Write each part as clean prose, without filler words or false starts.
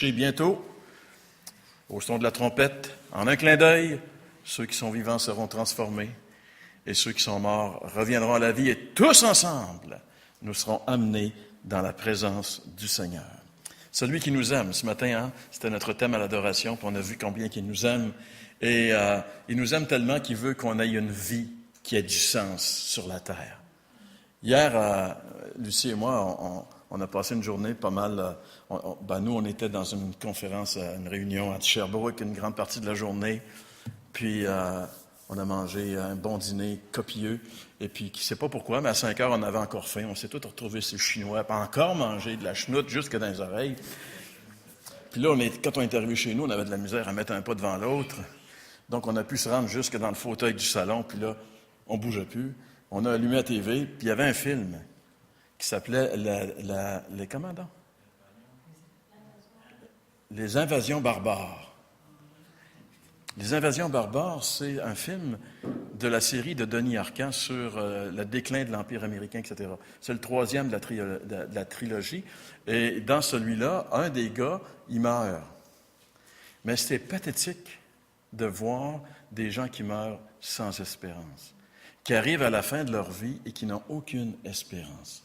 Et bientôt, au son de la trompette, en un clin d'œil, ceux qui sont vivants seront transformés et ceux qui sont morts reviendront à la vie et tous ensemble, nous serons amenés dans la présence du Seigneur. Celui qui nous aime, ce matin, c'était notre thème à l'adoration, puis on a vu combien il nous aime. Et il nous aime tellement qu'il veut qu'on ait une vie qui ait du sens sur la terre. Hier, Lucie et moi, on a passé une journée pas mal. Nous, on était dans une conférence, une réunion à Sherbrooke, une grande partie de la journée. Puis, on a mangé un bon dîner copieux. Et puis, je ne sais pas pourquoi, mais à 5 heures, on avait encore faim. On s'est tous retrouvés ces Chinois, puis encore mangé de la chenoute jusque dans les oreilles. Puis là, quand on est arrivé chez nous, on avait de la misère à mettre un pas devant l'autre. Donc, on a pu se rendre jusque dans le fauteuil du salon. Puis là, on ne bougeait plus. On a allumé la TV, puis il y avait un film qui s'appelait les commandants. Les Invasions barbares. Les Invasions barbares, c'est un film de la série de Denis Arcand sur le déclin de l'Empire américain, etc. C'est le troisième de la trilogie. Et dans celui-là, un des gars, il meurt. Mais c'est pathétique de voir des gens qui meurent sans espérance, qui arrivent à la fin de leur vie et qui n'ont aucune espérance.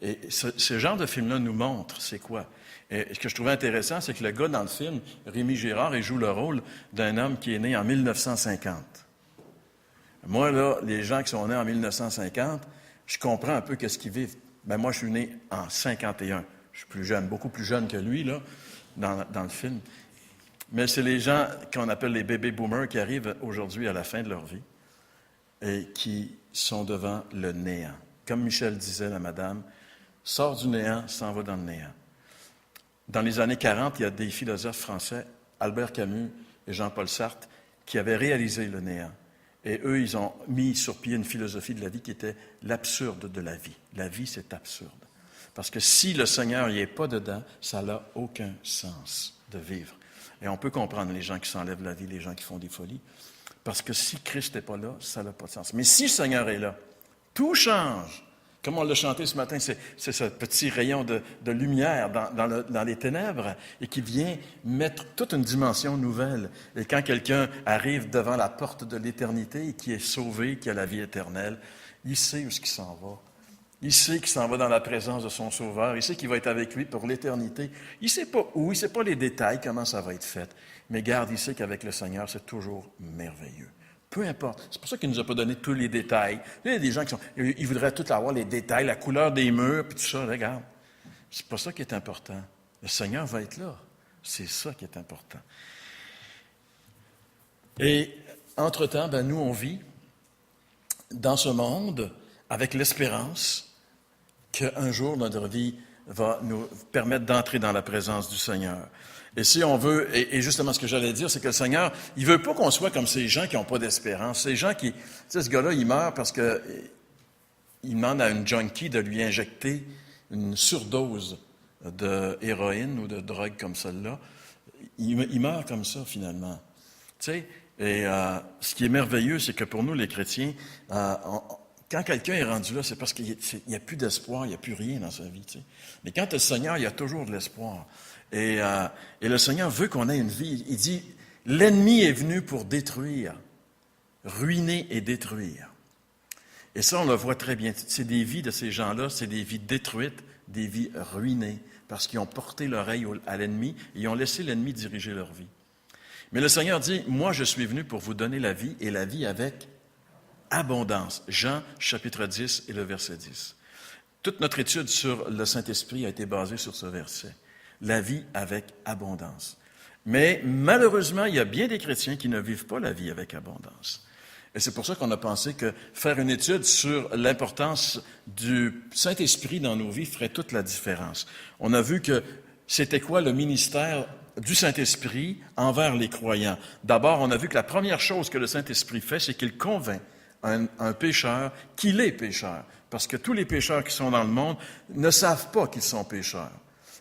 Et ce genre de film-là nous montre c'est quoi. Et ce que je trouvais intéressant, c'est que le gars dans le film, Rémi Girard, il joue le rôle d'un homme qui est né en 1950. Moi, là, les gens qui sont nés en 1950, je comprends un peu qu'est-ce qu'ils vivent. Moi, je suis né en 51. Je suis plus jeune, beaucoup plus jeune que lui, là, dans le film. Mais c'est les gens qu'on appelle les baby boomers qui arrivent aujourd'hui à la fin de leur vie et qui sont devant le néant. Comme Michel disait, la madame, sort du néant, s'en va dans le néant. Dans les années 40, il y a des philosophes français, Albert Camus et Jean-Paul Sartre, qui avaient réalisé le néant. Et eux, ils ont mis sur pied une philosophie de la vie qui était l'absurde de la vie. La vie, c'est absurde. Parce que si le Seigneur n'y est pas dedans, ça n'a aucun sens de vivre. Et on peut comprendre les gens qui s'enlèvent la vie, les gens qui font des folies. Parce que si Christ n'est pas là, ça n'a pas de sens. Mais si le Seigneur est là, tout change. Comme on l'a chanté ce matin, c'est ce petit rayon de lumière dans les ténèbres et qui vient mettre toute une dimension nouvelle. Et quand quelqu'un arrive devant la porte de l'éternité et qui est sauvé, qui a la vie éternelle, il sait où est-ce qu'il s'en va. Il sait qu'il s'en va dans la présence de son Sauveur. Il sait qu'il va être avec lui pour l'éternité. Il ne sait pas où, il ne sait pas les détails, comment ça va être fait. Mais garde, il sait qu'avec le Seigneur, c'est toujours merveilleux. Peu importe. C'est pour ça qu'il ne nous a pas donné tous les détails. Il y a des gens qui ils voudraient tout avoir, les détails, la couleur des murs, puis tout ça. Regarde. C'est pas ça qui est important. Le Seigneur va être là. C'est ça qui est important. Et, entre-temps, nous, on vit dans ce monde avec l'espérance qu'un jour, notre vie va nous permettre d'entrer dans la présence du Seigneur. Et si on veut, et justement ce que j'allais dire, c'est que le Seigneur, il veut pas qu'on soit comme ces gens qui n'ont pas d'espérance. Ces gens qui, tu sais, ce gars-là, il meurt parce que il demande à une junkie de lui injecter une surdose de héroïne ou de drogue comme celle-là. Il meurt comme ça, finalement. Tu sais, et ce qui est merveilleux, c'est que pour nous, les chrétiens, quand quelqu'un est rendu là, c'est parce qu'il n'y a plus d'espoir, il n'y a plus rien dans sa vie. Tu sais. Mais quand tu es le Seigneur, il y a toujours de l'espoir. Et le Seigneur veut qu'on ait une vie. Il dit, l'ennemi est venu pour détruire, ruiner et détruire. Et ça, on le voit très bien. C'est des vies de ces gens-là, c'est des vies détruites, des vies ruinées, parce qu'ils ont porté l'oreille à l'ennemi et ils ont laissé l'ennemi diriger leur vie. Mais le Seigneur dit, moi, je suis venu pour vous donner la vie et la vie avec abondance. Jean, chapitre 10 et le verset 10. Toute notre étude sur le Saint-Esprit a été basée sur ce verset. La vie avec abondance. Mais malheureusement, il y a bien des chrétiens qui ne vivent pas la vie avec abondance. Et c'est pour ça qu'on a pensé que faire une étude sur l'importance du Saint-Esprit dans nos vies ferait toute la différence. On a vu que c'était quoi le ministère du Saint-Esprit envers les croyants. D'abord, on a vu que la première chose que le Saint-Esprit fait, c'est qu'il convainc un pécheur qu'il est pécheur. Parce que tous les pécheurs qui sont dans le monde ne savent pas qu'ils sont pécheurs.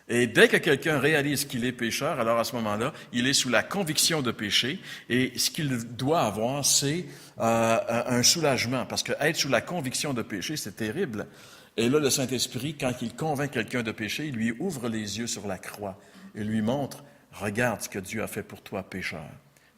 Et dès que quelqu'un réalise qu'il est pécheur, alors à ce moment-là, il est sous la conviction de péché. Et ce qu'il doit avoir, c'est un soulagement. Parce que être sous la conviction de péché, c'est terrible. Et là, le Saint-Esprit, quand il convainc quelqu'un de péché, il lui ouvre les yeux sur la croix et lui montre, regarde ce que Dieu a fait pour toi, pécheur.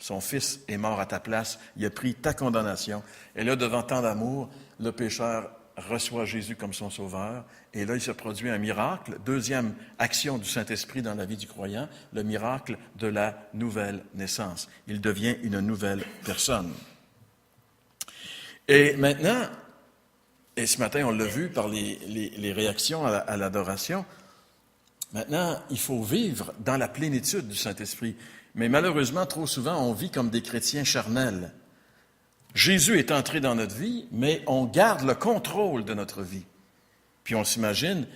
Son Fils est mort à ta place, il a pris ta condamnation. Et là, devant tant d'amour, le pécheur reçoit Jésus comme son sauveur. Et là, il se produit un miracle. Deuxième action du Saint-Esprit dans la vie du croyant, le miracle de la nouvelle naissance. Il devient une nouvelle personne. Et maintenant, et ce matin, on l'a vu par les réactions à l'adoration, maintenant, il faut vivre dans la plénitude du Saint-Esprit. Mais malheureusement, trop souvent, on vit comme des chrétiens charnels. Jésus est entré dans notre vie, mais on garde le contrôle de notre vie. Puis on s'imagine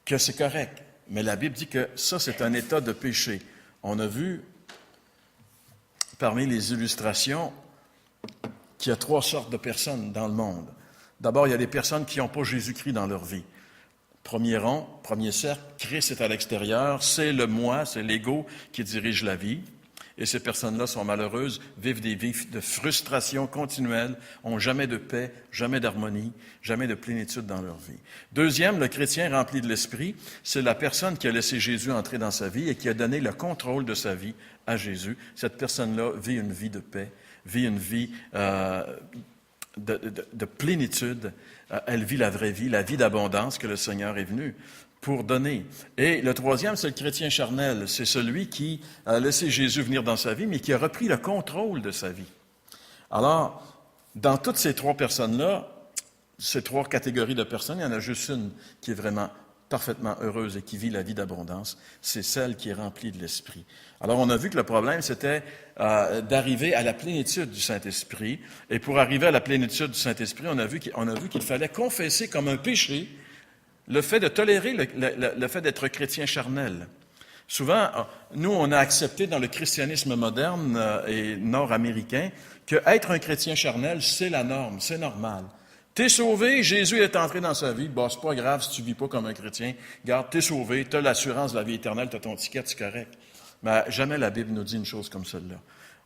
que c'est correct. Mais la Bible dit que ça, c'est un état de péché. On a vu, parmi les illustrations, qu'il y a 3 sortes de personnes dans le monde. D'abord, il y a des personnes qui n'ont pas Jésus-Christ dans leur vie. Premier rang, premier cercle, Christ est à l'extérieur, c'est le moi, c'est l'ego qui dirige la vie. Et ces personnes-là sont malheureuses, vivent des vies de frustration continuelle, n'ont jamais de paix, jamais d'harmonie, jamais de plénitude dans leur vie. Deuxième, le chrétien rempli de l'Esprit, c'est la personne qui a laissé Jésus entrer dans sa vie et qui a donné le contrôle de sa vie à Jésus. Cette personne-là vit une vie de paix, vit une vie de plénitude. Elle vit la vraie vie, la vie d'abondance que le Seigneur est venu pour donner. Et le troisième, c'est le chrétien charnel. C'est celui qui a laissé Jésus venir dans sa vie, mais qui a repris le contrôle de sa vie. Alors, dans toutes ces 3 personnes-là, ces 3 catégories de personnes, il y en a juste une qui est vraiment parfaitement heureuse et qui vit la vie d'abondance. C'est celle qui est remplie de l'Esprit. Alors, on a vu que le problème, c'était d'arriver à la plénitude du Saint-Esprit. Et pour arriver à la plénitude du Saint-Esprit, on a vu qu'il fallait confesser comme un péché le fait de tolérer le fait d'être chrétien charnel. Souvent, nous, on a accepté dans le christianisme moderne et nord-américain que être un chrétien charnel, c'est la norme, c'est normal. T'es sauvé, Jésus est entré dans sa vie, bon, c'est pas grave si tu vis pas comme un chrétien. Garde, t'es sauvé, t'as l'assurance de la vie éternelle, t'as ton ticket, c'est correct. Mais jamais la Bible nous dit une chose comme celle-là.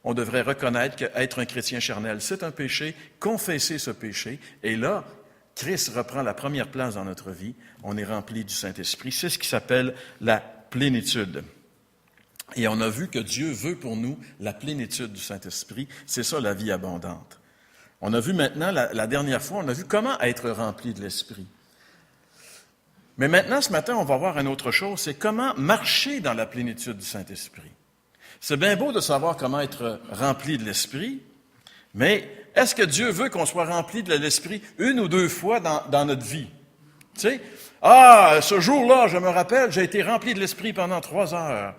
On devrait reconnaître qu'être un chrétien charnel, c'est un péché, confesser ce péché, et là, Christ reprend la première place dans notre vie. On est rempli du Saint-Esprit. C'est ce qui s'appelle la plénitude. Et on a vu que Dieu veut pour nous la plénitude du Saint-Esprit. C'est ça la vie abondante. On a vu maintenant, la dernière fois, on a vu comment être rempli de l'Esprit. Mais maintenant, ce matin, on va voir une autre chose, c'est comment marcher dans la plénitude du Saint-Esprit. C'est bien beau de savoir comment être rempli de l'Esprit, mais est-ce que Dieu veut qu'on soit rempli de l'Esprit 1 ou 2 fois dans notre vie? Tu sais, ce jour-là, je me rappelle, j'ai été rempli de l'Esprit pendant 3 heures.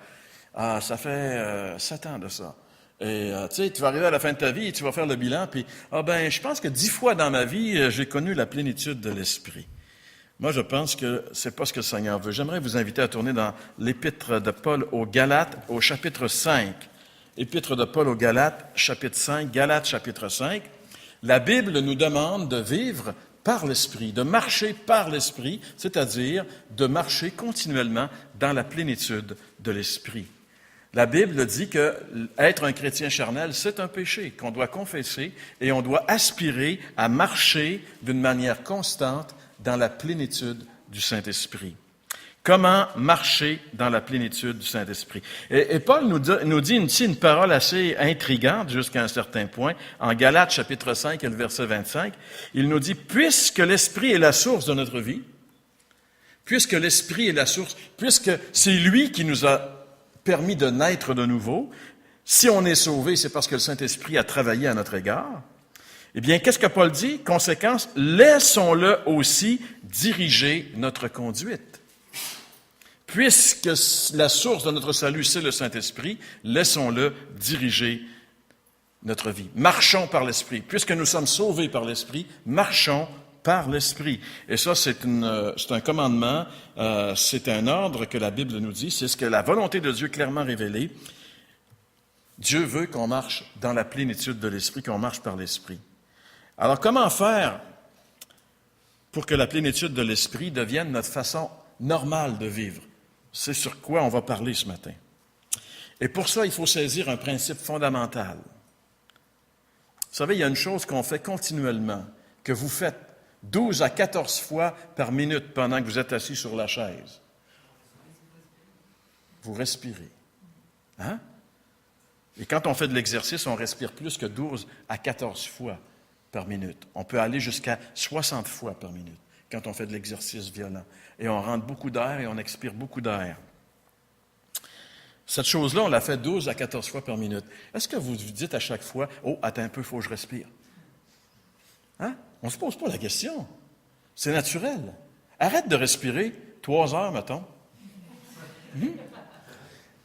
Ça fait 7 ans de ça. Et tu sais, tu vas arriver à la fin de ta vie et tu vas faire le bilan, puis je pense que 10 fois dans ma vie, j'ai connu la plénitude de l'Esprit. Moi, je pense que c'est pas ce que le Seigneur veut. J'aimerais vous inviter à tourner dans l'Épître de Paul aux Galates, au chapitre 5. Épître de Paul aux Galates, chapitre 5, Galates, chapitre 5. La Bible nous demande de vivre par l'Esprit, de marcher par l'Esprit, c'est-à-dire de marcher continuellement dans la plénitude de l'Esprit. La Bible dit que être un chrétien charnel, c'est un péché qu'on doit confesser et on doit aspirer à marcher d'une manière constante dans la plénitude du Saint-Esprit. Comment marcher dans la plénitude du Saint-Esprit? Et Paul nous dit une parole assez intrigante jusqu'à un certain point. En Galates, chapitre 5, et le verset 25, il nous dit, puisque l'Esprit est la source de notre vie, puisque l'Esprit est la source, puisque c'est lui qui nous a permis de naître de nouveau, si on est sauvé, c'est parce que le Saint-Esprit a travaillé à notre égard. Eh bien, qu'est-ce que Paul dit? Conséquence, laissons-le aussi diriger notre conduite. Puisque la source de notre salut, c'est le Saint-Esprit, laissons-le diriger notre vie. Marchons par l'Esprit. Puisque nous sommes sauvés par l'Esprit, marchons par l'Esprit. Et ça, c'est un commandement, c'est un ordre que la Bible nous dit, c'est ce que la volonté de Dieu clairement révélée. Dieu veut qu'on marche dans la plénitude de l'Esprit, qu'on marche par l'Esprit. Alors, comment faire pour que la plénitude de l'Esprit devienne notre façon normale de vivre? C'est sur quoi on va parler ce matin. Et pour ça, il faut saisir un principe fondamental. Vous savez, il y a une chose qu'on fait continuellement, que vous faites 12 à 14 fois par minute pendant que vous êtes assis sur la chaise. Vous respirez. Hein? Et quand on fait de l'exercice, on respire plus que 12 à 14 fois par minute. On peut aller jusqu'à 60 fois par minute quand on fait de l'exercice violent. Et on rentre beaucoup d'air et on expire beaucoup d'air. Cette chose-là, on la fait 12 à 14 fois par minute. Est-ce que vous vous dites à chaque fois, « Oh, attends un peu, il faut que je respire. » Hein? On ne se pose pas la question. C'est naturel. Arrête de respirer 3 heures, mettons.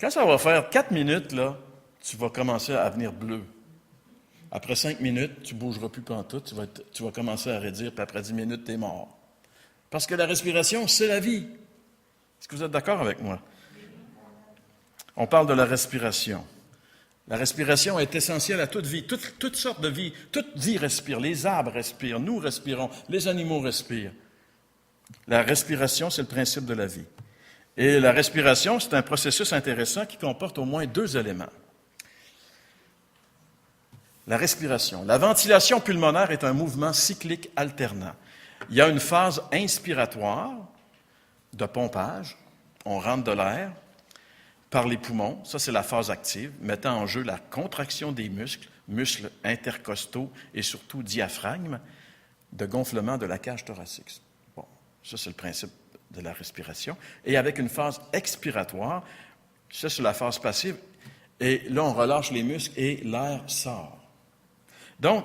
Quand ça va faire 4 minutes, là, tu vas commencer à venir bleu. Après 5 minutes, tu ne bougeras plus pantoute, tu vas commencer à raidir, puis après 10 minutes, tu es mort. Parce que la respiration, c'est la vie. Est-ce que vous êtes d'accord avec moi? On parle de la respiration. La respiration est essentielle à toute vie, toutes sortes de vie. Toute vie respire. Les arbres respirent, nous respirons, les animaux respirent. La respiration, c'est le principe de la vie. Et la respiration, c'est un processus intéressant qui comporte au moins 2 éléments. La respiration. La ventilation pulmonaire est un mouvement cyclique alternant. Il y a une phase inspiratoire de pompage. On rentre de l'air par les poumons. Ça, c'est la phase active, mettant en jeu la contraction des muscles intercostaux et surtout diaphragme, de gonflement de la cage thoracique. Bon, ça, c'est le principe de la respiration. Et avec une phase expiratoire, ça, c'est la phase passive. Et là, on relâche les muscles et l'air sort. Donc,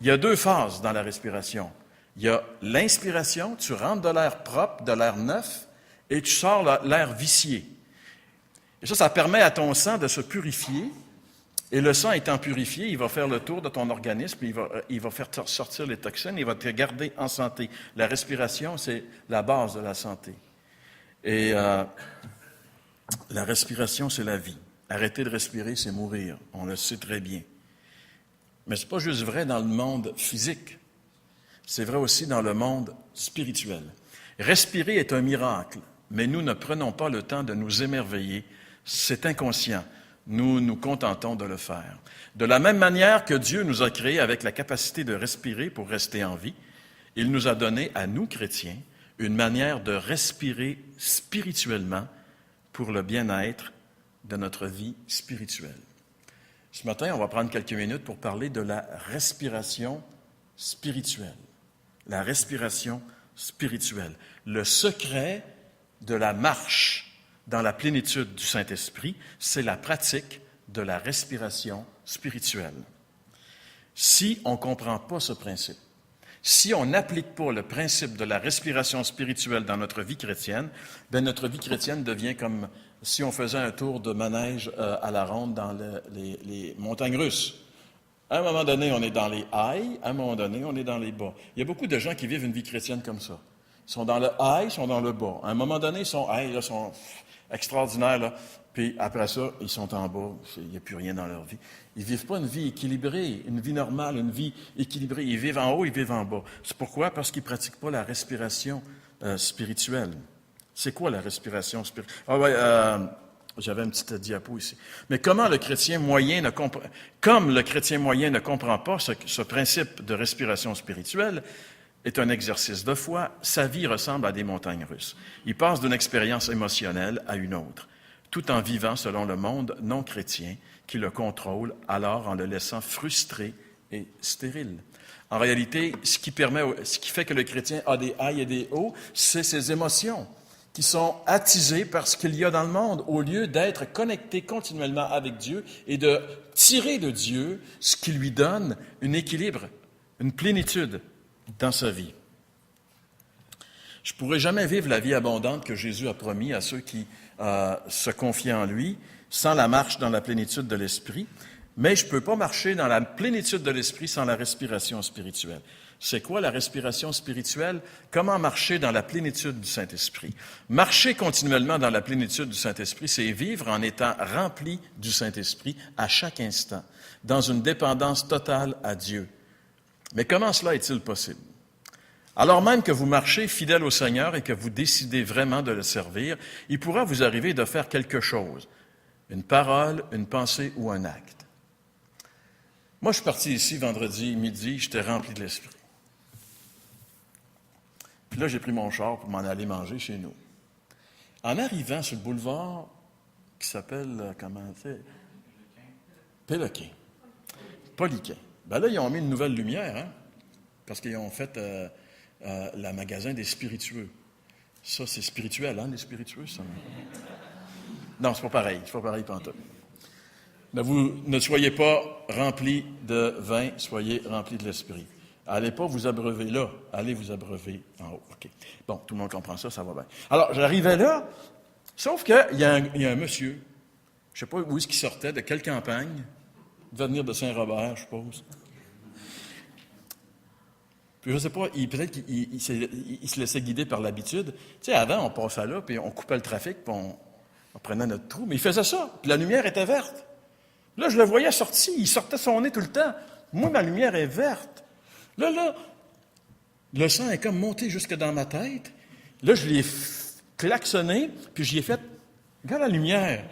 il y a 2 phases dans la respiration. Il y a l'inspiration, tu rentres de l'air propre, de l'air neuf, et tu sors l'air vicié. Et ça permet à ton sang de se purifier. Et le sang étant purifié, il va faire le tour de ton organisme, il va faire sortir les toxines, il va te garder en santé. La respiration, c'est la base de la santé. Et la respiration, c'est la vie. Arrêter de respirer, c'est mourir. On le sait très bien. Mais ce n'est pas juste vrai dans le monde physique. C'est vrai aussi dans le monde spirituel. Respirer est un miracle, mais nous ne prenons pas le temps de nous émerveiller. C'est inconscient. Nous nous contentons de le faire. De la même manière que Dieu nous a créés avec la capacité de respirer pour rester en vie, il nous a donné, à nous chrétiens, une manière de respirer spirituellement pour le bien-être de notre vie spirituelle. Ce matin, on va prendre quelques minutes pour parler de la respiration spirituelle. La respiration spirituelle. Le secret de la marche dans la plénitude du Saint-Esprit, c'est la pratique de la respiration spirituelle. Si on ne comprend pas ce principe, si on n'applique pas le principe de la respiration spirituelle dans notre vie chrétienne, bien notre vie chrétienne devient comme si on faisait un tour de manège à la ronde dans les montagnes russes. À un moment donné, on est dans les highs, à un moment donné, on est dans les bas. Il y a beaucoup de gens qui vivent une vie chrétienne comme ça. Ils sont dans le high, ils sont dans le bas. À un moment donné, ils sont high, là, ils sont extraordinaires, là. Puis après ça, ils sont en bas. Il n'y a plus rien dans leur vie. Ils ne vivent pas une vie équilibrée, une vie normale, une vie équilibrée. Ils vivent en haut, ils vivent en bas. C'est pourquoi? Parce qu'ils ne pratiquent pas la respiration spirituelle. C'est quoi la respiration spirituelle? Ah ouais, j'avais une petite diapo ici. Mais comment le chrétien moyen ne comprend pas ce principe de respiration spirituelle, est un exercice de foi, sa vie ressemble à des montagnes russes. Il passe d'une expérience émotionnelle à une autre, tout en vivant selon le monde non chrétien qui le contrôle, alors en le laissant frustré et stérile. En réalité, ce qui fait que le chrétien a des highs et des hauts, c'est ses émotions qui sont attisées par ce qu'il y a dans le monde, au lieu d'être connecté continuellement avec Dieu et de tirer de Dieu ce qui lui donne un équilibre, une plénitude dans sa vie. Je ne pourrai jamais vivre la vie abondante que Jésus a promis à ceux qui se confient en lui, sans la marche dans la plénitude de l'Esprit, mais je ne peux pas marcher dans la plénitude de l'Esprit sans la respiration spirituelle. C'est quoi la respiration spirituelle? Comment marcher dans la plénitude du Saint-Esprit? Marcher continuellement dans la plénitude du Saint-Esprit, c'est vivre en étant rempli du Saint-Esprit à chaque instant, dans une dépendance totale à Dieu. Mais comment cela est-il possible? Alors même que vous marchez fidèle au Seigneur et que vous décidez vraiment de le servir, il pourra vous arriver de faire quelque chose, une parole, une pensée ou un acte. Moi, je suis parti ici vendredi midi, j'étais rempli de l'Esprit. Puis là, j'ai pris mon char pour m'en aller manger chez nous. En arrivant sur le boulevard qui s'appelle, comment c'est? Péloquin. Poliquin. Ben là, ils ont mis une nouvelle lumière, hein? Parce qu'ils ont fait le magasin des spiritueux. Ça, c'est spirituel, hein, les spiritueux, ça? Non, c'est pas pareil. C'est pas pareil pantoute. Mais vous ne soyez pas remplis de vin, soyez remplis de l'esprit. Allez pas vous abreuver là, allez vous abreuver en haut. OK. Bon, tout le monde comprend ça, ça va bien. Alors, j'arrivais là, sauf qu'il y a un monsieur, je sais pas où est-ce qu'il sortait, de quelle campagne, il devait venir de Saint-Robert, je suppose. Puis je sais pas, peut-être qu'il se laissait guider par l'habitude. Tu sais, avant, on passait là, puis on coupait le trafic, puis on prenait notre trou, mais il faisait ça, puis la lumière était verte. Là, je le voyais sorti, il sortait son nez tout le temps. Moi, ma lumière est verte. Là, le sang est comme monté jusque dans ma tête. Là, je l'ai klaxonné, puis j'y ai fait, regarde la lumière.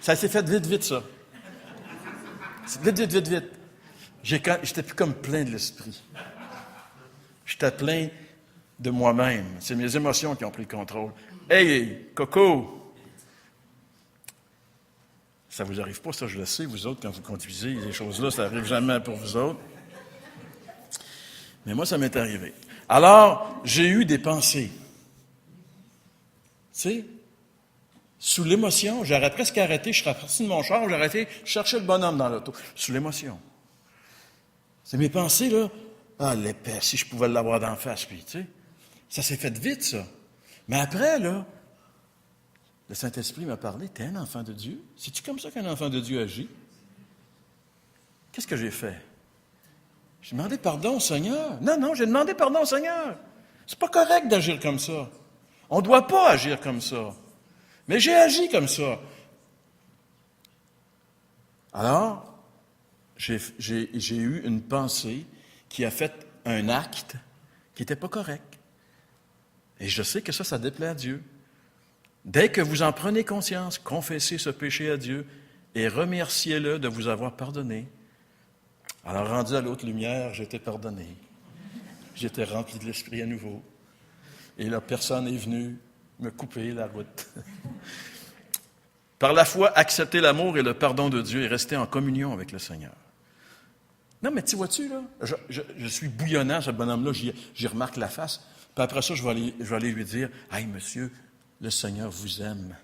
Ça s'est fait vite, ça. Vite. J'étais plus comme plein de l'esprit. J'étais plein de moi-même. C'est mes émotions qui ont pris le contrôle. Hey, Coco! Ça vous arrive pas, ça, je le sais, vous autres, quand vous conduisez, les choses-là, ça n'arrive jamais pour vous autres. Mais moi, ça m'est arrivé. Alors, j'ai eu des pensées. Tu sais, sous l'émotion, j'aurais presque arrêté, je serais parti de mon char, j'aurais arrêté, je cherchais le bonhomme dans l'auto. Sous l'émotion. C'est mes pensées, là. Ah, l'épais, si je pouvais l'avoir d'en face, puis, tu sais. Ça s'est fait vite, ça. Mais après, là, le Saint-Esprit m'a parlé, t'es un enfant de Dieu? C'est-tu comme ça qu'un enfant de Dieu agit? Qu'est-ce que j'ai fait? J'ai demandé pardon au Seigneur. Non, j'ai demandé pardon au Seigneur. C'est pas correct d'agir comme ça. On ne doit pas agir comme ça. Mais j'ai agi comme ça. Alors, j'ai eu une pensée qui a fait un acte qui n'était pas correct. Et je sais que ça déplaît à Dieu. Dès que vous en prenez conscience, confessez ce péché à Dieu et remerciez-le de vous avoir pardonné. Alors, rendu à l'autre lumière, j'étais pardonné. J'étais rempli de l'Esprit à nouveau. Et là, personne n'est venu me couper la route. Par la foi, accepter l'amour et le pardon de Dieu et rester en communion avec le Seigneur. Non, mais tu vois-tu, là, je suis bouillonnant, ce bonhomme-là, j'y remarque la face. Puis après ça, je vais aller lui dire, « Hey, monsieur, le Seigneur vous aime. »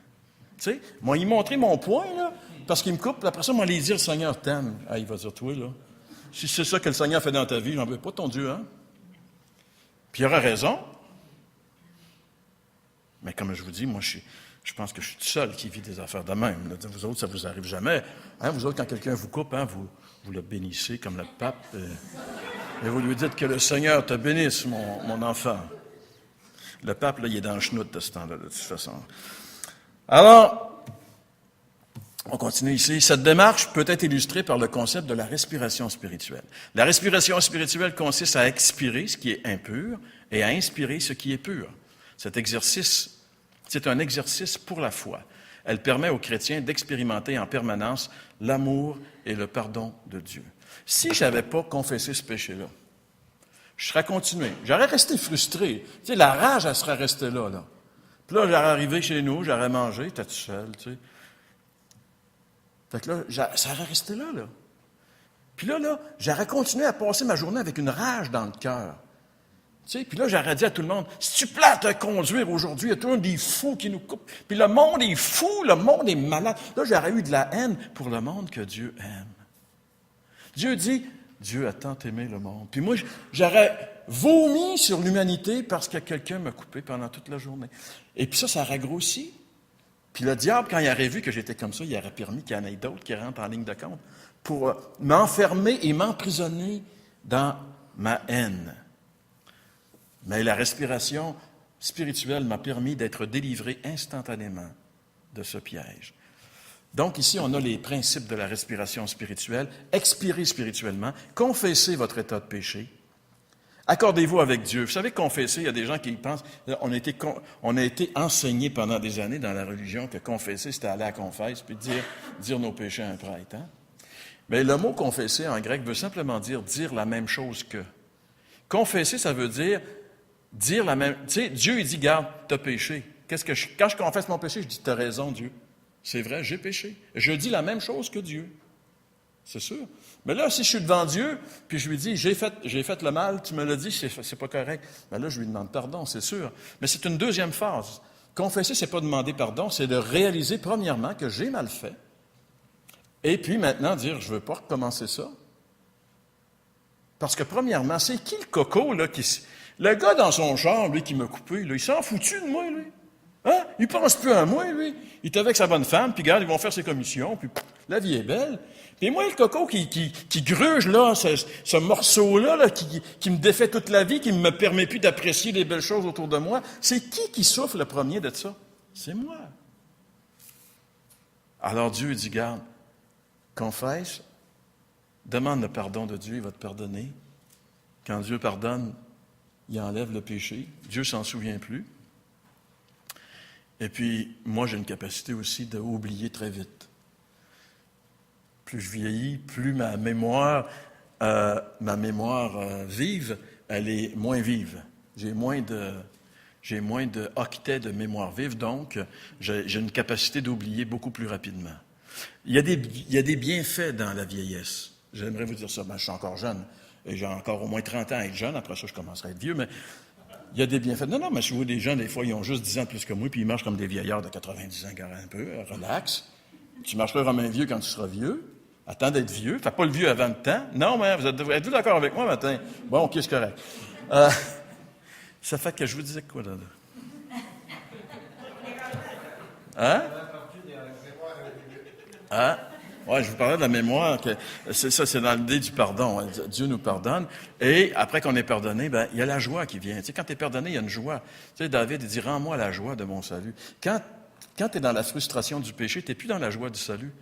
Tu sais, moi, il montrait mon point, là, parce qu'il me coupe, puis après ça, moi, aller dire, « Le Seigneur t'aime. » Ah, il va dire, toi, là, si c'est ça que le Seigneur fait dans ta vie, j'en veux pas ton Dieu, hein? Puis il aura raison. Mais comme je vous dis, moi, je pense que je suis tout seul qui vit des affaires de même. Là. Vous autres, ça vous arrive jamais. Hein? Vous autres, quand quelqu'un vous coupe, hein, vous le bénissez comme le pape. Et vous lui dites que le Seigneur te bénisse, mon enfant. Le pape, là, il est dans le chenoute de ce temps-là, de toute façon. Alors, on continue ici. Cette démarche peut être illustrée par le concept de la respiration spirituelle. La respiration spirituelle consiste à expirer ce qui est impur et à inspirer ce qui est pur. Cet exercice, c'est un exercice pour la foi. Elle permet aux chrétiens d'expérimenter en permanence l'amour et le pardon de Dieu. Si je n'avais pas confessé ce péché-là, je serais continué. J'aurais resté frustré. Tu sais, la rage, elle serait restée là. Puis là, j'aurais arrivé chez nous, j'aurais mangé, j'étais tout seul, tu sais. Fait que là, ça aurait resté là. Puis là, j'aurais continué à passer ma journée avec une rage dans le cœur. Tu sais, puis là, j'aurais dit à tout le monde, si tu plates à conduire aujourd'hui, il y a tout le monde des fous qui nous coupent. Puis le monde est fou, le monde est malade. Là, j'aurais eu de la haine pour le monde que Dieu aime. Dieu dit, Dieu a tant aimé le monde. Puis moi, j'aurais vomi sur l'humanité parce que quelqu'un m'a coupé pendant toute la journée. Et puis ça aurait grossi. Puis le diable, quand il aurait vu que j'étais comme ça, il aurait permis qu'il y en ait d'autres qui rentrent en ligne de compte pour m'enfermer et m'emprisonner dans ma haine. Mais la respiration spirituelle m'a permis d'être délivré instantanément de ce piège. Donc ici, on a les principes de la respiration spirituelle. Expirez spirituellement, confessez votre état de péché, accordez-vous avec Dieu. Vous savez, confesser, il y a des gens qui pensent, on a été enseigné pendant des années dans la religion que confesser, c'était aller à la confesse puis dire nos péchés à un prêtre. Hein? Mais le mot confesser en grec veut simplement dire la même chose que. Confesser, ça veut dire la même... Tu sais, Dieu, il dit, garde, t'as péché. Quand je confesse mon péché, je dis, t'as raison, Dieu. C'est vrai, j'ai péché. Je dis la même chose que Dieu. C'est sûr. Mais là, si je suis devant Dieu, puis je lui dis, j'ai fait le mal, tu me l'as dit, c'est pas correct. Mais là, je lui demande pardon, c'est sûr. Mais c'est une deuxième phase. Confesser, c'est pas demander pardon, c'est de réaliser premièrement que j'ai mal fait. Et puis maintenant, dire, je veux pas recommencer ça. Parce que premièrement, c'est qui le coco, là, le gars dans son char, lui, qui m'a coupé, là, il s'en foutu de moi, lui. Hein? Il pense plus à moi, lui. Il est avec sa bonne femme, puis regarde, ils vont faire ses commissions, puis la vie est belle. Puis moi, le coco qui gruge, là, ce morceau-là, là, qui me défait toute la vie, qui ne me permet plus d'apprécier les belles choses autour de moi, c'est qui souffre le premier de ça? C'est moi. Alors Dieu dit, garde, confesse, demande le pardon de Dieu, il va te pardonner. Quand Dieu pardonne, il enlève le péché. Dieu s'en souvient plus. Et puis, moi, j'ai une capacité aussi d'oublier très vite. Plus je vieillis, plus ma mémoire vive, elle est moins vive. J'ai moins de octets de mémoire vive, donc j'ai une capacité d'oublier beaucoup plus rapidement. Il y a des bienfaits dans la vieillesse. J'aimerais vous dire ça. Je suis encore jeune, et j'ai encore au moins 30 ans à être jeune. Après ça, je commencerai à être vieux, mais il y a des bienfaits. Non, mais je vois des jeunes, des fois, ils ont juste 10 ans de plus que moi, puis ils marchent comme des vieillards de 90 ans, un peu, relax. Tu marcheras comme un vieux quand tu seras vieux. Attends d'être vieux. Fais pas le vieux avant le temps. Non, mais êtes-vous d'accord avec moi, matin? Bon, OK, c'est correct. Ça fait que je vous disais quoi, là? Hein? Hein? Ouais, je vous parlais de la mémoire. C'est dans l'idée du pardon. Hein. Dieu nous pardonne. Et après qu'on est pardonné, il y a la joie qui vient. Tu sais, quand tu es pardonné, il y a une joie. Tu sais, David, il dit, rends-moi la joie de mon salut. Quand tu es dans la frustration du péché, tu n'es plus dans la joie du salut.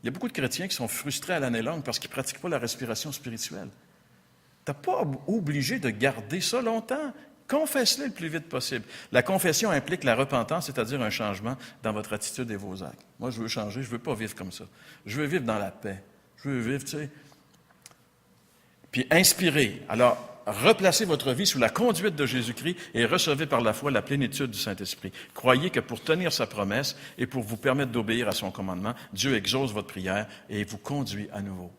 Il y a beaucoup de chrétiens qui sont frustrés à l'année longue parce qu'ils ne pratiquent pas la respiration spirituelle. Tu n'es pas obligé de garder ça longtemps. Confesse-le le plus vite possible. La confession implique la repentance, c'est-à-dire un changement dans votre attitude et vos actes. Moi, je veux changer, je ne veux pas vivre comme ça. Je veux vivre dans la paix. Je veux vivre, tu sais. Puis inspirer. Alors, replacez votre vie sous la conduite de Jésus-Christ et recevez par la foi la plénitude du Saint-Esprit. Croyez que pour tenir sa promesse et pour vous permettre d'obéir à son commandement, Dieu exauce votre prière et vous conduit à nouveau.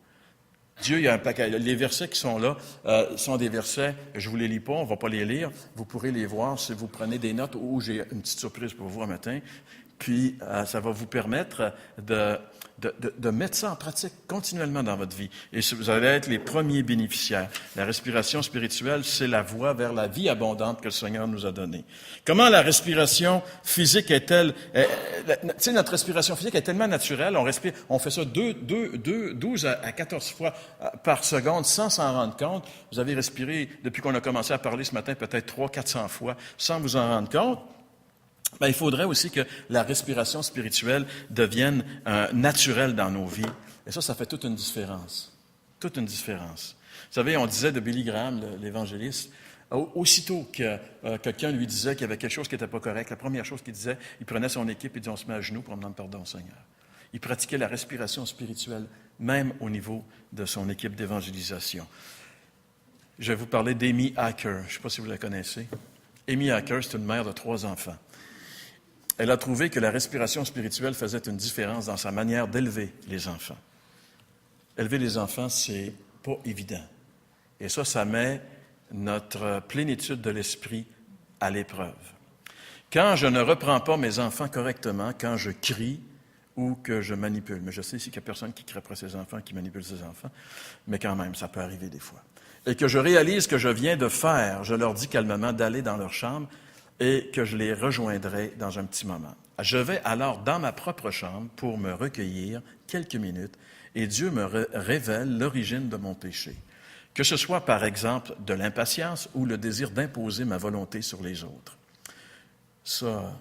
Dieu, il y a un paquet. Les versets qui sont là sont des versets, je ne vous les lis pas, on ne va pas les lire. Vous pourrez les voir si vous prenez des notes ou j'ai une petite surprise pour vous un matin. Puis, ça va vous permettre de mettre ça en pratique continuellement dans votre vie. Et vous allez être les premiers bénéficiaires. La respiration spirituelle, c'est la voie vers la vie abondante que le Seigneur nous a donnée. Comment la respiration physique est-elle... tu sais, notre respiration physique est tellement naturelle, on fait ça 12 à 14 fois par seconde sans s'en rendre compte. Vous avez respiré, depuis qu'on a commencé à parler ce matin, peut-être 300-400 fois sans vous en rendre compte. Il faudrait aussi que la respiration spirituelle devienne naturelle dans nos vies. Et ça fait toute une différence. Toute une différence. Vous savez, on disait de Billy Graham, l'évangéliste, aussitôt que quelqu'un lui disait qu'il y avait quelque chose qui n'était pas correct, la première chose qu'il disait, il prenait son équipe et disait, on se met à genoux pour demander pardon au Seigneur. Il pratiquait la respiration spirituelle, même au niveau de son équipe d'évangélisation. Je vais vous parler d'Amy Acker. Je ne sais pas si vous la connaissez. Amy Acker, c'est une mère de 3 enfants. Elle a trouvé que la respiration spirituelle faisait une différence dans sa manière d'élever les enfants. Élever les enfants, c'est pas évident. Et ça met notre plénitude de l'esprit à l'épreuve. Quand je ne reprends pas mes enfants correctement, quand je crie ou que je manipule, mais je sais ici qu'il n'y a personne qui crie après ses enfants, qui manipule ses enfants, mais quand même, ça peut arriver des fois. Et que je réalise que je viens de faire, je leur dis calmement d'aller dans leur chambre, et que je les rejoindrai dans un petit moment. Je vais alors dans ma propre chambre pour me recueillir quelques minutes et Dieu me révèle l'origine de mon péché. Que ce soit par exemple de l'impatience ou le désir d'imposer ma volonté sur les autres. Ça,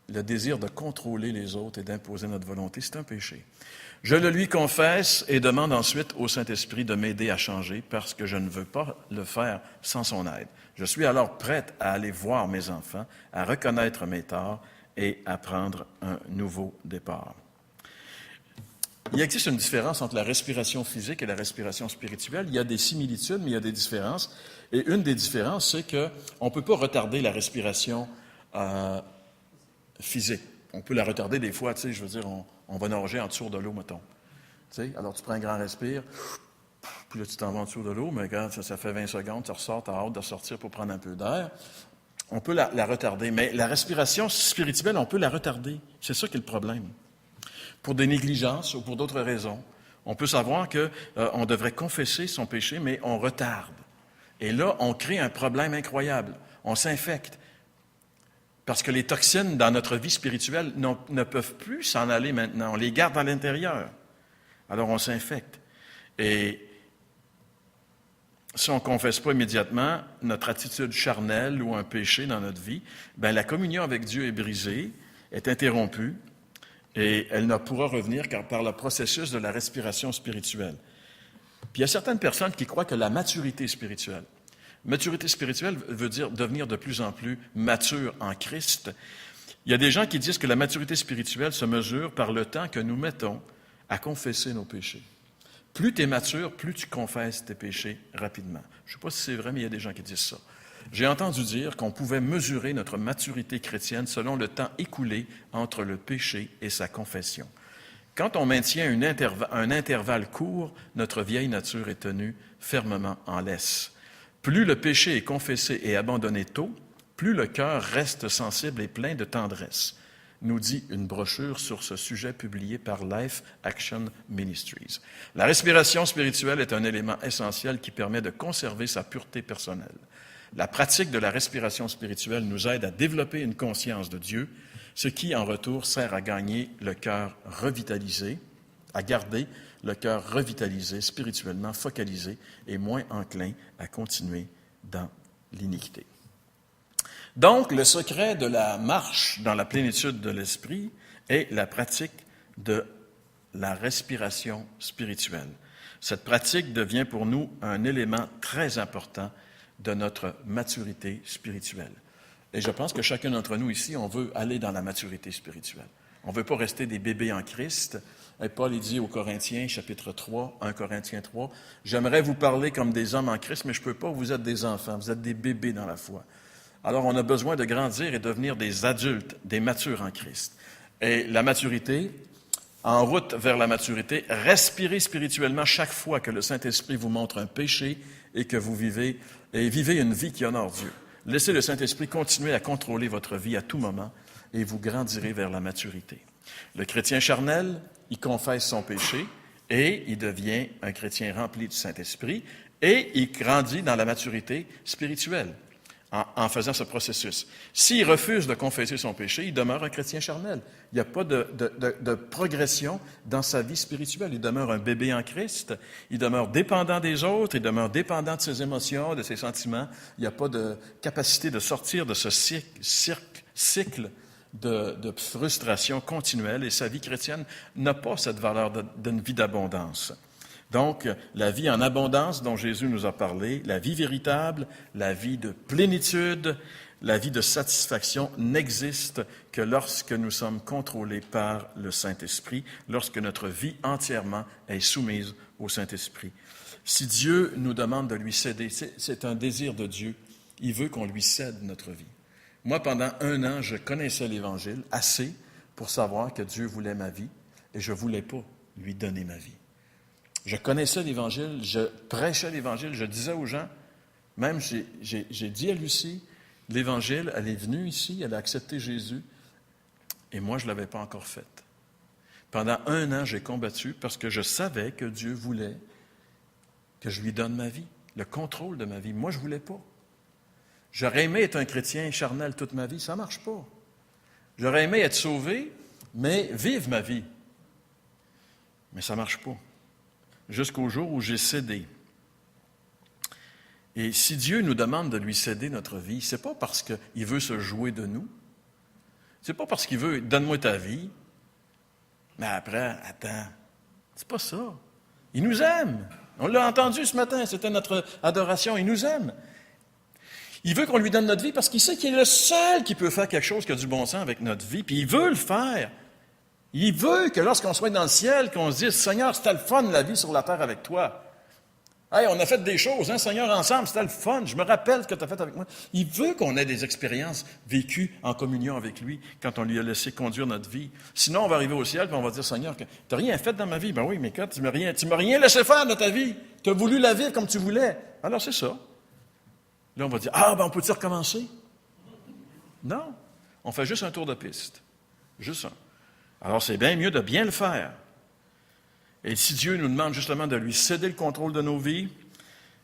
le désir de contrôler les autres et d'imposer notre volonté, c'est un péché. Je le lui confesse et demande ensuite au Saint-Esprit de m'aider à changer parce que je ne veux pas le faire sans son aide. Je suis alors prête à aller voir mes enfants, à reconnaître mes torts et à prendre un nouveau départ. Il existe une différence entre la respiration physique et la respiration spirituelle. Il y a des similitudes, mais il y a des différences. Et une des différences, c'est qu'on ne peut pas retarder la respiration physique. On peut la retarder des fois, tu sais, je veux dire, on va nager en dessous de l'eau, mettons. Tu sais, alors tu prends un grand respire, puis là tu t'en vas en dessous de l'eau, mais regarde, ça fait 20 secondes, tu ressors, tu as hâte de sortir pour prendre un peu d'air. On peut la retarder, mais la respiration spirituelle, on peut la retarder. C'est ça qui est le problème. Pour des négligences ou pour d'autres raisons, on peut savoir qu'on devrait confesser son péché, mais on retarde. Et là, on crée un problème incroyable. On s'infecte. Parce que les toxines dans notre vie spirituelle ne peuvent plus s'en aller maintenant. On les garde à l'intérieur. Alors on s'infecte. Et si on ne confesse pas immédiatement notre attitude charnelle ou un péché dans notre vie, bien, la communion avec Dieu est brisée, est interrompue, et elle ne pourra revenir qu'à par le processus de la respiration spirituelle. Puis il y a certaines personnes qui croient que la maturité spirituelle veut dire devenir de plus en plus mature en Christ. Il y a des gens qui disent que la maturité spirituelle se mesure par le temps que nous mettons à confesser nos péchés. Plus tu es mature, plus tu confesses tes péchés rapidement. Je ne sais pas si c'est vrai, mais il y a des gens qui disent ça. J'ai entendu dire qu'on pouvait mesurer notre maturité chrétienne selon le temps écoulé entre le péché et sa confession. Quand on maintient un intervalle court, notre vieille nature est tenue fermement en laisse. Plus le péché est confessé et abandonné tôt, plus le cœur reste sensible et plein de tendresse, nous dit une brochure sur ce sujet publiée par Life Action Ministries. La respiration spirituelle est un élément essentiel qui permet de conserver sa pureté personnelle. La pratique de la respiration spirituelle nous aide à développer une conscience de Dieu, ce qui, en retour, sert à gagner le cœur revitalisé, à garder le cœur revitalisé, spirituellement focalisé et moins enclin à continuer dans l'iniquité. Donc, le secret de la marche dans la plénitude de l'esprit est la pratique de la respiration spirituelle. Cette pratique devient pour nous un élément très important de notre maturité spirituelle. Et je pense que chacun d'entre nous ici, on veut aller dans la maturité spirituelle. On ne veut pas rester des bébés en Christ. Et Paul il dit aux Corinthiens, chapitre 3, 1 Corinthiens 3, « J'aimerais vous parler comme des hommes en Christ, mais je ne peux pas, vous êtes des enfants, vous êtes des bébés dans la foi. » Alors, on a besoin de grandir et devenir des adultes, des matures en Christ. Et la maturité, en route vers la maturité, respirez spirituellement chaque fois que le Saint-Esprit vous montre un péché et que vous vivez une vie qui honore Dieu. Laissez le Saint-Esprit continuer à contrôler votre vie à tout moment et vous grandirez vers la maturité. Le chrétien charnel, il confesse son péché et il devient un chrétien rempli du Saint-Esprit et il grandit dans la maturité spirituelle en faisant ce processus. S'il refuse de confesser son péché, il demeure un chrétien charnel. Il n'y a pas de progression dans sa vie spirituelle. Il demeure un bébé en Christ. Il demeure dépendant des autres. Il demeure dépendant de ses émotions, de ses sentiments. Il n'y a pas de capacité de sortir de ce cycle de frustration continuelle. Et sa vie chrétienne n'a pas cette valeur d'une vie d'abondance. Donc, la vie en abondance dont Jésus nous a parlé, la vie véritable, la vie de plénitude, la vie de satisfaction n'existe que lorsque nous sommes contrôlés par le Saint-Esprit, lorsque notre vie entièrement est soumise au Saint-Esprit. Si Dieu nous demande de lui céder, c'est un désir de Dieu, il veut qu'on lui cède notre vie. Moi, pendant 1 an, je connaissais l'Évangile assez pour savoir que Dieu voulait ma vie et je ne voulais pas lui donner ma vie. Je connaissais l'Évangile, je prêchais l'Évangile, je disais aux gens, même j'ai dit à Lucie, l'Évangile, elle est venue ici, elle a accepté Jésus, et moi je ne l'avais pas encore faite. Pendant 1 an, j'ai combattu parce que je savais que Dieu voulait que je lui donne ma vie, le contrôle de ma vie. Moi, je ne voulais pas. J'aurais aimé être un chrétien charnel toute ma vie, ça ne marche pas. J'aurais aimé être sauvé, mais vivre ma vie. Mais ça ne marche pas. Jusqu'au jour où j'ai cédé. Et si Dieu nous demande de lui céder notre vie, ce n'est pas parce qu'il veut se jouer de nous. Ce n'est pas parce qu'il veut « donne-moi ta vie », mais après, attends, c'est pas ça. Il nous aime. On l'a entendu ce matin, c'était notre adoration, il nous aime. Il veut qu'on lui donne notre vie parce qu'il sait qu'il est le seul qui peut faire quelque chose qui a du bon sens avec notre vie, puis il veut le faire. Il veut que lorsqu'on soit dans le ciel, qu'on se dise « Seigneur, c'était le fun, la vie sur la terre avec toi. Hey, on a fait des choses, hein, Seigneur, ensemble, c'était le fun. Je me rappelle ce que tu as fait avec moi. Il veut qu'on ait des expériences vécues en communion avec lui quand on lui a laissé conduire notre vie. Sinon, on va arriver au ciel et on va dire, Seigneur, tu n'as rien fait dans ma vie. Ben oui, mais quand tu m'as rien laissé faire dans ta vie. Tu as voulu la vivre comme tu voulais. Alors, c'est ça. Là, on va dire, on peut-tu recommencer? Non. On fait juste un tour de piste. Juste un. Alors, c'est bien mieux de bien le faire. Et si Dieu nous demande justement de lui céder le contrôle de nos vies,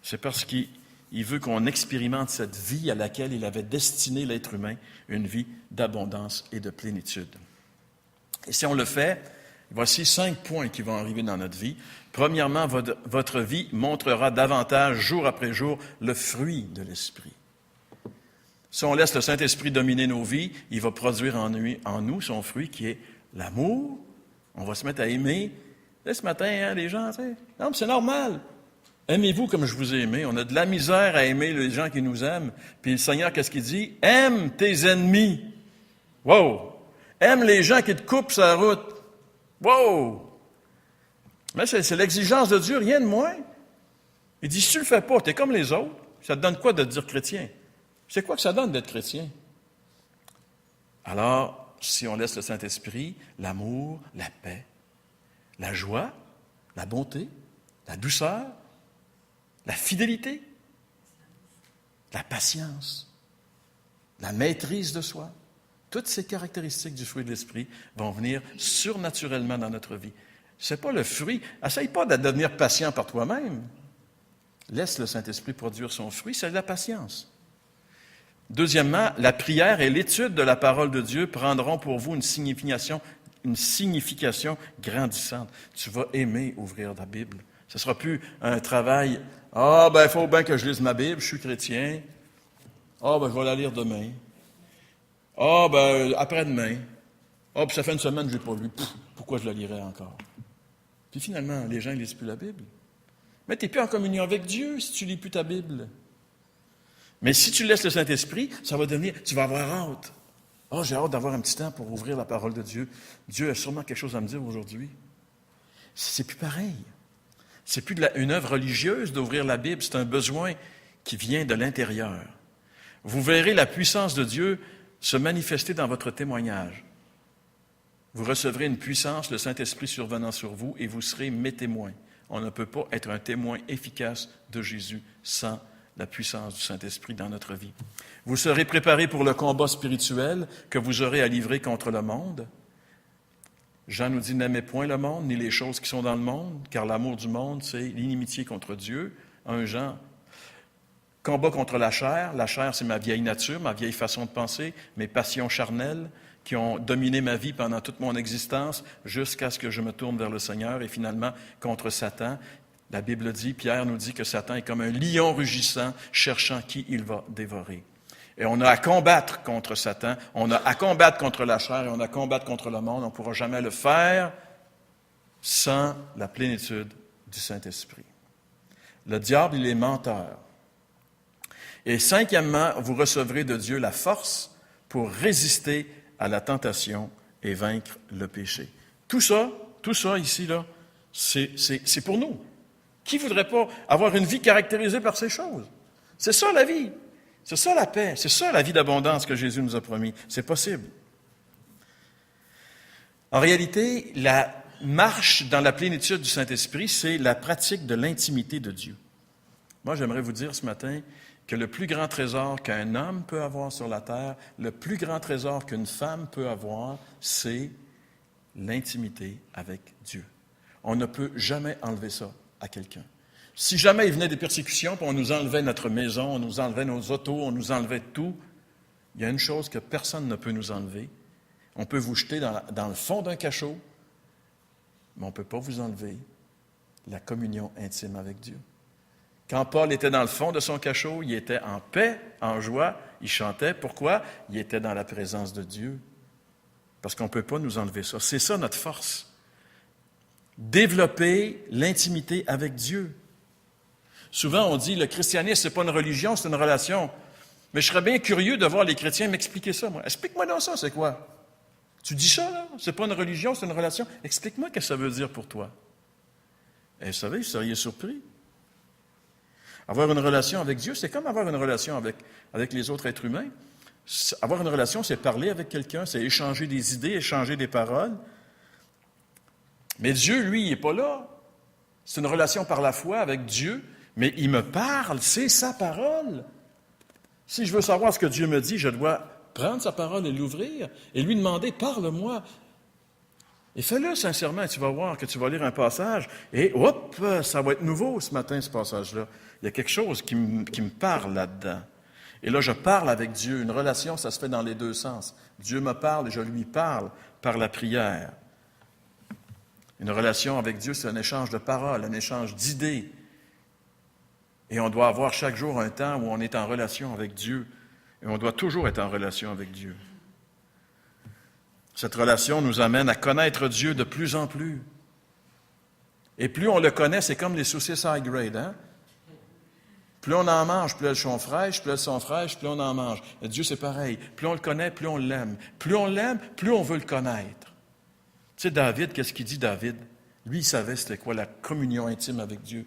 c'est parce qu'il veut qu'on expérimente cette vie à laquelle il avait destiné l'être humain, une vie d'abondance et de plénitude. Et si on le fait, voici 5 points qui vont arriver dans notre vie. Premièrement, votre vie montrera davantage, jour après jour, le fruit de l'Esprit. Si on laisse le Saint-Esprit dominer nos vies, il va produire en nous son fruit qui est l'amour. On va se mettre à aimer. Là, ce matin, hein, les gens, tu sais, non, mais c'est normal. Aimez-vous comme je vous ai aimé. On a de la misère à aimer les gens qui nous aiment. Puis le Seigneur, qu'est-ce qu'il dit? Aime tes ennemis. Wow! Aime les gens qui te coupent sa route. Wow! Mais c'est l'exigence de Dieu, rien de moins. Il dit, si tu le fais pas, tu es comme les autres. Ça te donne quoi de te dire chrétien? C'est quoi que ça donne d'être chrétien? Alors, si on laisse le Saint-Esprit, l'amour, la paix, la joie, la bonté, la douceur, la fidélité, la patience, la maîtrise de soi. Toutes ces caractéristiques du fruit de l'Esprit vont venir surnaturellement dans notre vie. Ce n'est pas le fruit. Essaye pas de devenir patient par toi-même. Laisse le Saint-Esprit produire son fruit, c'est la patience. Deuxièmement, la prière et l'étude de la parole de Dieu prendront pour vous une signification grandissante. Tu vas aimer ouvrir ta Bible. Ce ne sera plus un travail. Il faut bien que je lise ma Bible, je suis chrétien. Je vais la lire demain. Après-demain. Puis ça fait une semaine que je ne l'ai pas lu. Pourquoi je la lirais encore? Puis finalement, les gens ne lisent plus la Bible. Mais tu n'es plus en communion avec Dieu si tu ne lis plus ta Bible. Mais si tu laisses le Saint-Esprit, ça va devenir, tu vas avoir hâte. J'ai hâte d'avoir un petit temps pour ouvrir la parole de Dieu. Dieu a sûrement quelque chose à me dire aujourd'hui. C'est plus pareil. C'est plus une œuvre religieuse d'ouvrir la Bible, c'est un besoin qui vient de l'intérieur. Vous verrez la puissance de Dieu se manifester dans votre témoignage. Vous recevrez une puissance, le Saint-Esprit survenant sur vous, et vous serez mes témoins. On ne peut pas être un témoin efficace de Jésus sans la puissance du Saint-Esprit dans notre vie. Vous serez préparés pour le combat spirituel que vous aurez à livrer contre le monde. Jean nous dit, n'aimez point le monde, ni les choses qui sont dans le monde, car l'amour du monde, c'est l'inimitié contre Dieu. 1 Jean, combat contre la chair, c'est ma vieille nature, ma vieille façon de penser, mes passions charnelles qui ont dominé ma vie pendant toute mon existence, jusqu'à ce que je me tourne vers le Seigneur, et finalement contre Satan. La Bible dit, Pierre nous dit que Satan est comme un lion rugissant, cherchant qui il va dévorer. Et on a à combattre contre Satan, on a à combattre contre la chair et on a à combattre contre le monde. On ne pourra jamais le faire sans la plénitude du Saint-Esprit. Le diable, il est menteur. Et 5e, vous recevrez de Dieu la force pour résister à la tentation et vaincre le péché. Tout ça ici, là, c'est pour nous. Qui ne voudrait pas avoir une vie caractérisée par ces choses? C'est ça la vie. C'est ça la paix. C'est ça la vie d'abondance que Jésus nous a promis. C'est possible. En réalité, la marche dans la plénitude du Saint-Esprit, c'est la pratique de l'intimité de Dieu. Moi, j'aimerais vous dire ce matin que le plus grand trésor qu'un homme peut avoir sur la terre, le plus grand trésor qu'une femme peut avoir, c'est l'intimité avec Dieu. On ne peut jamais enlever ça à quelqu'un. Si jamais il venait des persécutions, puis on nous enlevait notre maison, on nous enlevait nos autos, on nous enlevait tout, il y a une chose que personne ne peut nous enlever. On peut vous jeter dans le fond d'un cachot, mais on ne peut pas vous enlever la communion intime avec Dieu. Quand Paul était dans le fond de son cachot, il était en paix, en joie, il chantait. Pourquoi? Il était dans la présence de Dieu. Parce qu'on ne peut pas nous enlever ça. C'est ça notre force. Développer l'intimité avec Dieu. Souvent, on dit, le christianisme, ce n'est pas une religion, c'est une relation. Mais je serais bien curieux de voir les chrétiens m'expliquer ça, moi. Explique-moi donc ça, c'est quoi? Tu dis ça, là? C'est pas une religion, c'est une relation. Explique-moi ce que ça veut dire pour toi. Et vous savez, vous seriez surpris. Avoir une relation avec Dieu, c'est comme avoir une relation avec les autres êtres humains. Avoir une relation, c'est parler avec quelqu'un, c'est échanger des idées, échanger des paroles. Mais Dieu, lui, il n'est pas là. C'est une relation par la foi avec Dieu, mais il me parle, c'est sa parole. Si je veux savoir ce que Dieu me dit, je dois prendre sa parole et l'ouvrir et lui demander, parle-moi. Et fais-le sincèrement, et tu vas voir que tu vas lire un passage et hop, ça va être nouveau ce matin, ce passage-là. Il y a quelque chose qui me parle là-dedans. Et là, je parle avec Dieu. Une relation, ça se fait dans les deux sens. Dieu me parle et je lui parle par la prière. Une relation avec Dieu, c'est un échange de paroles, un échange d'idées. Et on doit avoir chaque jour un temps où on est en relation avec Dieu. Et on doit toujours être en relation avec Dieu. Cette relation nous amène à connaître Dieu de plus en plus. Et plus on le connaît, c'est comme les saucisses high grade, hein? Plus on en mange, plus elles sont fraîches, plus elles sont fraîches, plus on en mange. Et Dieu, c'est pareil. Plus on le connaît, plus on l'aime. Plus on l'aime, plus on veut le connaître. Tu sais, David, qu'est-ce qu'il dit, David? Lui, il savait c'était quoi la communion intime avec Dieu.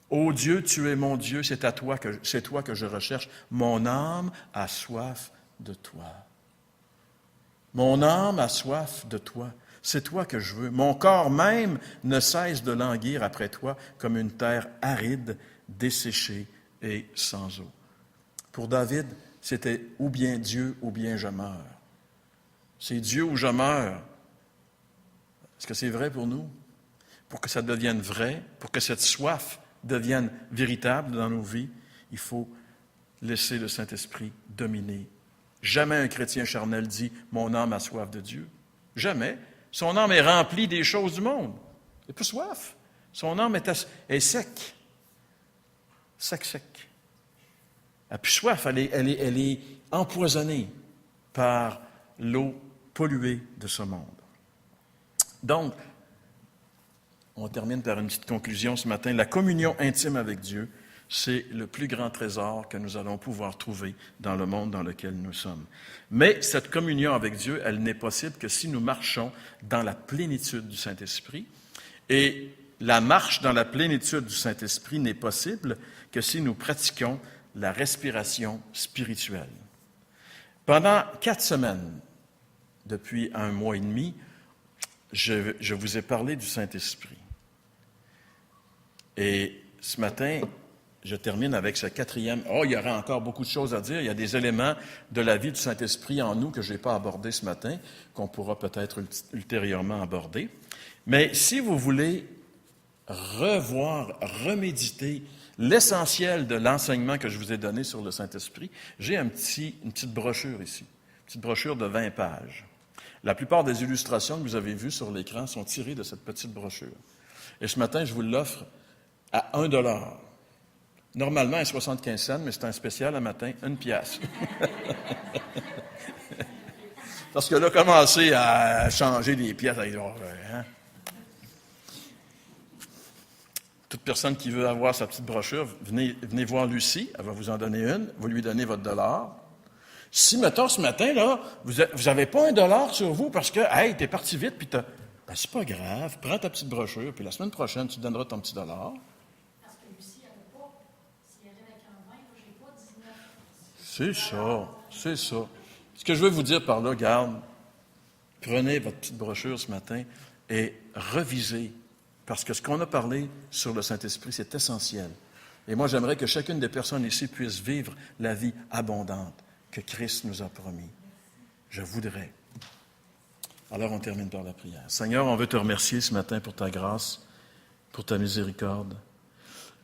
« Ô Dieu, tu es mon Dieu, c'est toi que je recherche. Mon âme a soif de toi. » Mon âme a soif de toi. C'est toi que je veux. Mon corps même ne cesse de languir après toi comme une terre aride, desséchée et sans eau. Pour David, c'était ou bien Dieu ou bien je meurs. C'est Dieu ou je meurs. Est-ce que c'est vrai pour nous? Pour que ça devienne vrai, pour que cette soif devienne véritable dans nos vies, il faut laisser le Saint-Esprit dominer. Jamais un chrétien charnel dit « Mon âme a soif de Dieu ». Jamais. Son âme est remplie des choses du monde. Il n'a plus soif. Son âme est sec. Sec. Elle n'a plus soif. Elle est empoisonnée par l'eau polluée de ce monde. Donc, on termine par une petite conclusion ce matin. La communion intime avec Dieu, c'est le plus grand trésor que nous allons pouvoir trouver dans le monde dans lequel nous sommes. Mais cette communion avec Dieu, elle n'est possible que si nous marchons dans la plénitude du Saint-Esprit. Et la marche dans la plénitude du Saint-Esprit n'est possible que si nous pratiquons la respiration spirituelle. Pendant 4 semaines, depuis 1 mois et demi, je vous ai parlé du Saint-Esprit. Et ce matin, je termine avec ce 4e. Il y aura encore beaucoup de choses à dire. Il y a des éléments de la vie du Saint-Esprit en nous que je n'ai pas abordés ce matin, qu'on pourra peut-être ultérieurement aborder. Mais si vous voulez reméditer l'essentiel de l'enseignement que je vous ai donné sur le Saint-Esprit, j'ai une petite brochure ici, une petite brochure de 20 pages. La plupart des illustrations que vous avez vues sur l'écran sont tirées de cette petite brochure. Et ce matin, je vous l'offre à $1. Normalement, à 75 cents, mais c'est un spécial un matin, 1 piastre. Parce que là, commencer à changer les pièces, hein? Toute personne qui veut avoir sa petite brochure, venez voir Lucie, elle va vous en donner une, vous lui donnez votre $. Si, mettons, ce matin, là, vous n'avez pas $1 sur vous parce que, hey, t'es parti vite, puis c'est pas grave, prends ta petite brochure, puis la semaine prochaine, tu te donneras ton petit $. Parce que Lucie, elle n'avait pas, s'il y avait avec un 20, moi, j'ai pas 19. C'est ça. Ce que je veux vous dire par là, garde, prenez votre petite brochure ce matin et revisez, parce que ce qu'on a parlé sur le Saint-Esprit, c'est essentiel. Et moi, j'aimerais que chacune des personnes ici puisse vivre la vie abondante que Christ nous a promis. Je voudrais. Alors, on termine par la prière. Seigneur, on veut te remercier ce matin pour ta grâce, pour ta miséricorde.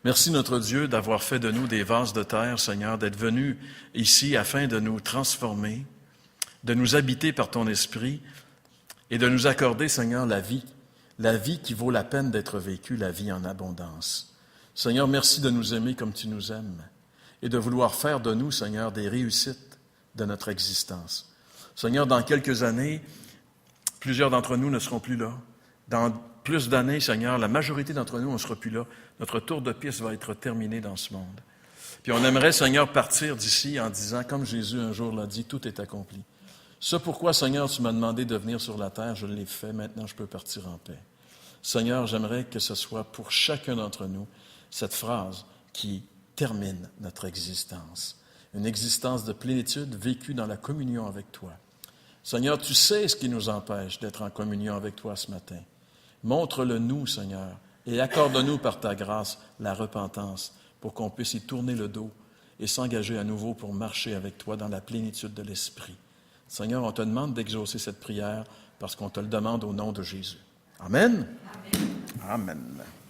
Merci, notre Dieu, d'avoir fait de nous des vases de terre, Seigneur, d'être venu ici afin de nous transformer, de nous habiter par ton esprit et de nous accorder, Seigneur, la vie qui vaut la peine d'être vécue, la vie en abondance. Seigneur, merci de nous aimer comme tu nous aimes et de vouloir faire de nous, Seigneur, des réussites de notre existence. Seigneur, dans quelques années, plusieurs d'entre nous ne seront plus là. Dans plus d'années, Seigneur, la majorité d'entre nous, on ne sera plus là. Notre tour de piste va être terminé dans ce monde. Puis on aimerait, Seigneur, partir d'ici en disant, comme Jésus un jour l'a dit, tout est accompli. Ce pourquoi, Seigneur, tu m'as demandé de venir sur la terre, je l'ai fait, maintenant je peux partir en paix. Seigneur, j'aimerais que ce soit pour chacun d'entre nous cette phrase qui termine notre existence. Une existence de plénitude vécue dans la communion avec toi. Seigneur, tu sais ce qui nous empêche d'être en communion avec toi ce matin. Montre-le-nous, Seigneur, et accorde-nous par ta grâce la repentance pour qu'on puisse y tourner le dos et s'engager à nouveau pour marcher avec toi dans la plénitude de l'Esprit. Seigneur, on te demande d'exaucer cette prière parce qu'on te le demande au nom de Jésus. Amen. Amen. Amen.